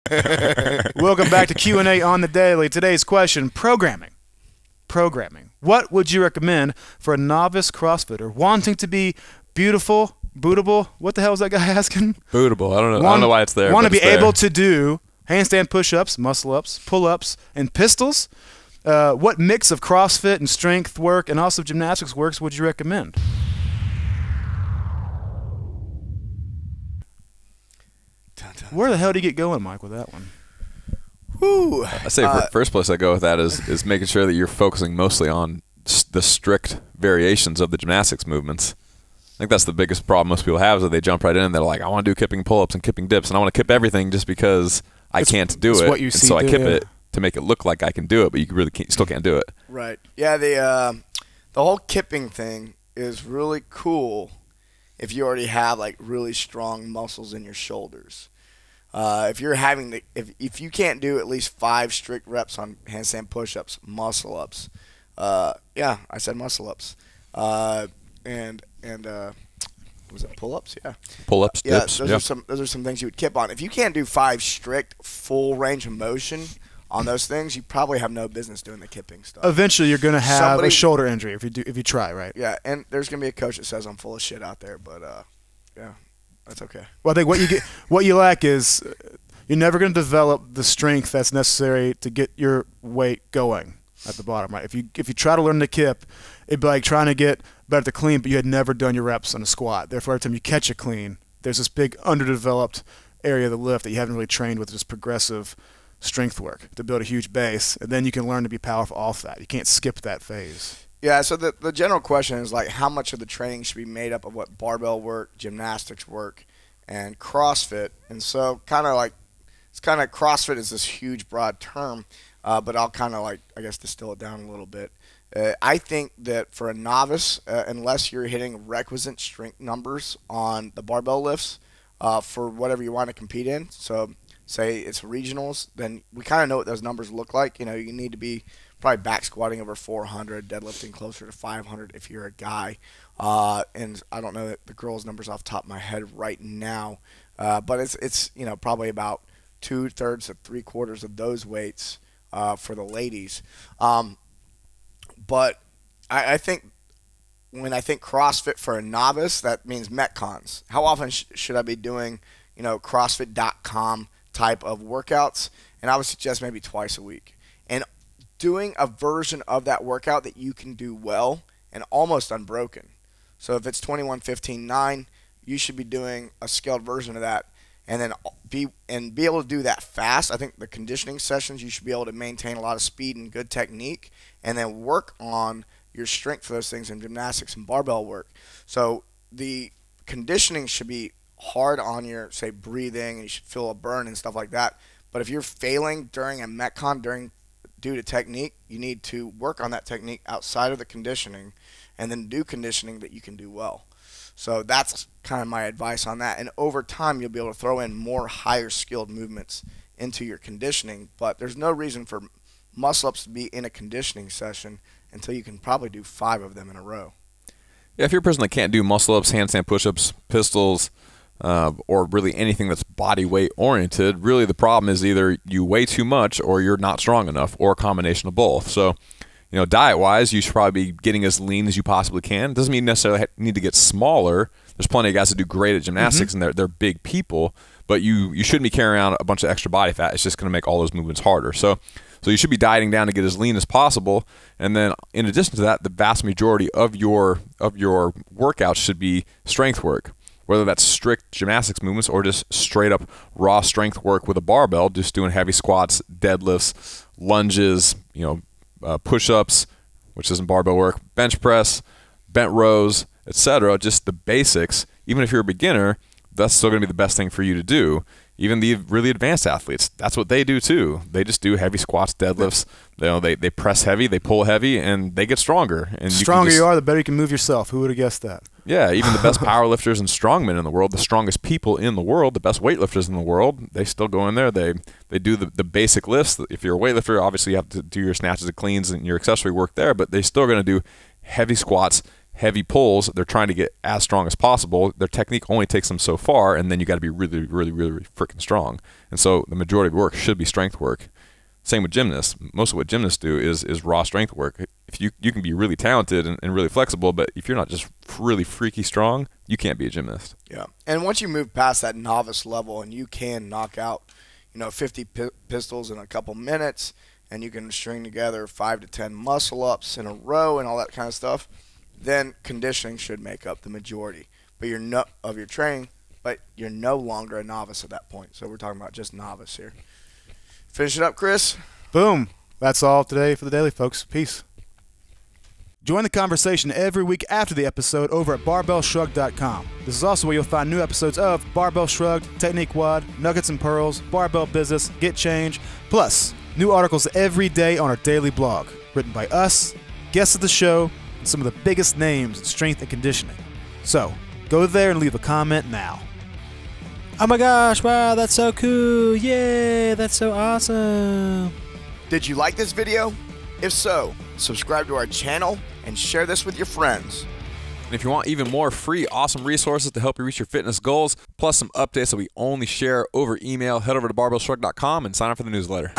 Welcome back to Q&A on the Daily. Today's question, programming. What would you recommend for a novice CrossFitter wanting to be beautiful, bootable? What the hell is that guy asking? Bootable. I don't know why it's there. Want to be able to do handstand push-ups, muscle-ups, pull-ups, and pistols? What mix of CrossFit and strength work and also gymnastics works would you recommend? Where the hell do you get going, Mike, with that one? Woo. I say first place I go with that is making sure that you're focusing mostly on the strict variations of the gymnastics movements. I think that's the biggest problem most people have is that they jump right in and they're like, I want to do kipping pull-ups and kipping dips, and I want to kip everything just because I can't do it. What you see, so I kip it to make it look like I can do it, but you really still can't do it. Right. Yeah, the whole kipping thing is really cool if you already have like really strong muscles in your shoulders. If you're having if you can't do at least 5 strict reps on handstand push-ups, muscle-ups, yeah, I said muscle-ups, and was it pull-ups? Yeah, pull-ups, dips. Those are some things you would kip on. If you can't do 5 strict full range of motion on those things, you probably have no business doing the kipping stuff. Eventually, you're going to have a shoulder injury if you try, right? Yeah, and there's going to be a coach that says I'm full of shit out there, but yeah. That's okay. Well, I think what you lack is you're never going to develop the strength that's necessary to get your weight going at the bottom, right? If you try to learn to kip, it'd be like trying to get better to clean, but you had never done your reps on a squat. Therefore, every time you catch a clean, there's this big underdeveloped area of the lift that you haven't really trained with just progressive strength work to build a huge base, and then you can learn to be powerful off that. You can't skip that phase. Yeah, so the general question is like how much of the training should be made up of what barbell work, gymnastics work, and CrossFit. And so CrossFit is this huge broad term, but I'll kind of like, I guess, distill it down a little bit. I think that for a novice, unless you're hitting requisite strength numbers on the barbell lifts for whatever you want to compete in, so say it's regionals, then we kind of know what those numbers look like. You know, you need to be probably back squatting over 400, deadlifting closer to 500 if you're a guy. And I don't know the girls' numbers off the top of my head right now, but it's you know, probably about 2/3 to 3/4 of those weights for the ladies. But I think when I think CrossFit for a novice, that means Metcons. How often should I be doing, you know, CrossFit.com type of workouts? And I would suggest maybe twice a week. And doing a version of that workout that you can do well and almost unbroken. So if it's 21-15-9, you should be doing a scaled version of that, and then be able to do that fast. I think the conditioning sessions, you should be able to maintain a lot of speed and good technique, and then work on your strength for those things in gymnastics and barbell work. So the conditioning should be hard on your, say, breathing, and you should feel a burn and stuff like that. But if you're failing during a Metcon due to technique, you need to work on that technique outside of the conditioning, and then do conditioning that you can do well. So that's kind of my advice on that. And over time, you'll be able to throw in more higher skilled movements into your conditioning. But there's no reason for muscle-ups to be in a conditioning session until you can probably do 5 of them in a row. Yeah, if you're a person that can't do muscle-ups, handstand push-ups, pistols, or really anything that's body weight oriented, really the problem is either you weigh too much or you're not strong enough, or a combination of both. So, you know, diet-wise, you should probably be getting as lean as you possibly can. It doesn't mean you necessarily need to get smaller. There's plenty of guys that do great at gymnastics, and they're big people, but you shouldn't be carrying around a bunch of extra body fat. It's just going to make all those movements harder. So you should be dieting down to get as lean as possible, and then in addition to that, the vast majority of your workouts should be strength work, whether that's strict gymnastics movements or just straight up raw strength work with a barbell, just doing heavy squats, deadlifts, lunges, you know, push-ups, which isn't barbell work, bench press, bent rows, etc. Just the basics. Even if you're a beginner, that's still going to be the best thing for you to do. Even the really advanced athletes, that's what they do too. They just do heavy squats, deadlifts. You know, they press heavy, they pull heavy, and they get stronger. And the stronger you are, the better you can move yourself. Who would have guessed that? Yeah, even the best powerlifters and strongmen in the world, the strongest people in the world, the best weightlifters in the world, they still go in there. They do the basic lifts. If you're a weightlifter, obviously you have to do your snatches and cleans and your accessory work there, but they're still going to do heavy squats, heavy pulls, they're trying to get as strong as possible. Their technique only takes them so far, and then you got to be really, really, really freaking strong. And so the majority of work should be strength work. Same with gymnasts. Most of what gymnasts do is raw strength work. If you can be really talented and really flexible, but if you're not just really freaky strong, you can't be a gymnast. Yeah. And once you move past that novice level and you can knock out, 50 pistols in a couple minutes, and you can string together 5 to 10 muscle ups in a row and all that kind of stuff, then conditioning should make up the majority of your training, but you're no longer a novice at that point. So we're talking about just novice here. Finish it up, Chris. Boom. That's all today for the daily, folks. Peace. Join the conversation every week after the episode over at barbellshrugged.com. This is also where you'll find new episodes of Barbell Shrugged, Technique Wad, Nuggets and Pearls, Barbell Business, Get Change, plus new articles every day on our daily blog, written by us, guests of the show, and some of the biggest names in strength and conditioning. So, go there and leave a comment now. Oh my gosh, wow, that's so cool. Yay, that's so awesome. Did you like this video? If so, subscribe to our channel and share this with your friends. And if you want even more free, awesome resources to help you reach your fitness goals, plus some updates that we only share over email, head over to barbellshrugged.com and sign up for the newsletter.